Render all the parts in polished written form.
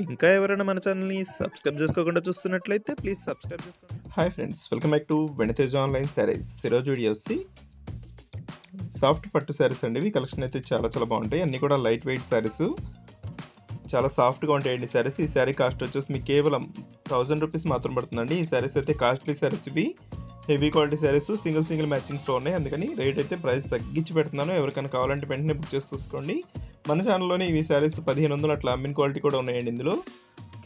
ఇంకా ఎవరైనా మన ఛానల్‌ని సబ్స్క్రైబ్ చేసుకోకుండా చూస్తున్నట్లయితే ప్లీజ్ సబ్స్క్రైబ్ చేసుకోండి. Hi friends, welcome back to వెనితేజ్ online saris. ఈరోజు వీడియో వచ్చి సాఫ్ట్ పట్టు శారీస్ అండి. ఇవి కలెక్షన్ అయితే చాలా చాలా బాగుంటాయి. అన్నీ కూడా లైట్ వెయిట్ శారీస్, చాలా సాఫ్ట్గా ఉంటాయండి శారీస్. ఈ శారీ కాస్ట్ వచ్చేసి మీకు కేవలం 1000 రూపీస్ మాత్రం పడుతుందండి. ఈ శారీస్ అయితే కాస్ట్లీ శారీస్, ఇవి హెవీ క్వాలిటీ శారీస్, సింగిల్ మ్యాచింగ్స్లో ఉన్నాయి. అందుకని రేట్ అయితే ప్రైస్ తగ్గించి పెడుతున్నాను. ఎవరికైనా కావాలంటే వెంటనే బుక్ చేసి చూసుకోండి. మన ఛానల్లోనే ఇవి శారీస్ 1500 అట్లా అమ్మిన క్వాలిటీ కూడా ఉన్నాయండి. ఇందులో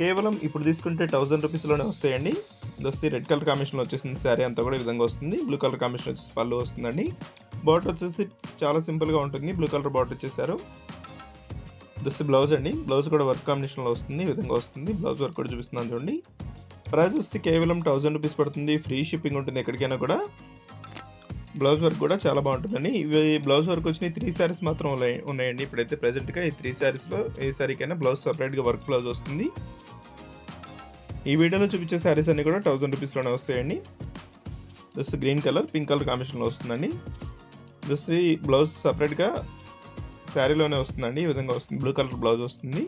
కేవలం ఇప్పుడు తీసుకుంటే 1000 రూపీస్లోనే వస్తాయండి. ఇది రెడ్ కలర్ కాంబినేషన్లో వచ్చేసింది. శారీ అంతా కూడా ఈ విధంగా వస్తుంది. బ్లూ కలర్ కాంబినేషన్ వచ్చేసి పళ్ళు వస్తుందండి. బార్డర్ వచ్చేసి చాలా సింపుల్గా ఉంటుంది. బ్లూ కలర్ బార్డర్ వచ్చేసారు. దస్ బ్లౌజ్ అండి. బ్లౌజ్ కూడా వర్క్ కాంబినేషన్లో వస్తుంది. ఈ విధంగా వస్తుంది. బ్లౌజ్ వర్క్ కూడా చూపిస్తున్నాను చూడండి. ప్రైస్ వచ్చి కేవలం 1000 రూపీస్ పడుతుంది. ఫ్రీ షిప్పింగ్ ఉంటుంది ఎక్కడికైనా కూడా. బ్లౌజ్ వర్క్ కూడా చాలా బాగుంటుందండి. ఇవి బ్లౌజ్ వర్క్ వచ్చినాయి 3 శారీస్ మాత్రం ఉన్నాయండి. ఇప్పుడైతే ప్రజెంట్గా ఈ 3 శారీస్లో ఏ శారీకైనా బ్లౌజ్ సపరేట్గా వర్క్ బ్లౌజ్ వస్తుంది. ఈ వీడియోలో చూపించే శారీస్ అన్నీ కూడా 1000 రూపీస్లోనే వస్తాయండి. Just green colour, pink colour కాంబినేషన్లో వస్తుందండి. జస్ట్ ఈ బ్లౌజ్ సపరేట్గా శారీలోనే వస్తుందండి. ఈ విధంగా వస్తుంది. బ్లూ కలర్ బ్లౌజ్ వస్తుంది.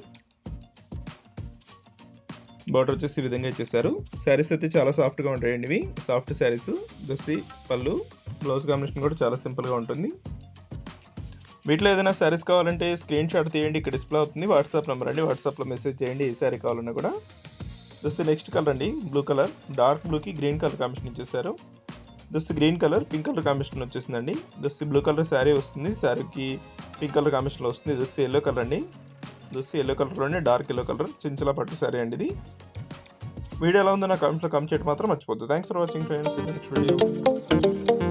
బార్డర్ వచ్చేసి ఈ విధంగా ఇచ్చేసారు. శారీస్ అయితే చాలా సాఫ్ట్గా ఉంటాయండి. ఇవి సాఫ్ట్ శారీస్. జస్ట్ పళ్ళు, బ్లౌజ్ కాంబినేషన్ కూడా చాలా సింపుల్గా ఉంటుంది. వీటిలో ఏదైనా శారీస్ కావాలంటే స్క్రీన్ షాట్ తీయండి. ఇక్కడ డిస్ప్లే అవుతుంది వాట్సాప్ నెంబర్ అండి. వాట్సాప్లో మెసేజ్ చేయండి ఏ శారీ కావాలన్నా కూడా. జస్ట్ నెక్స్ట్ కలర్ అండి, బ్లూ కలర్. డార్క్ బ్లూకి గ్రీన్ కలర్ కాంబినేషన్ ఇచ్చేసారు. Just green colour, pink colour combination వచ్చేసిందండి. జస్ట్ బ్లూ కలర్ శారీ వస్తుంది. శారీకి పింక్ కలర్ కాంబినేషన్లో వస్తుంది. జస్ట్ ఎల్లో కలర్ అండి. జస్ట్ ఎల్లో కలర్లోనే డార్క్ ఎల్లో కలర్ చించల పట్టు శారీ అండి ఇది. వీడియో ఎలా ఉందో నా కామెంట్లో కామెంట్ చేయడం మాత్రం మర్చిపోద్దు. Thanks for watching friends. Next video.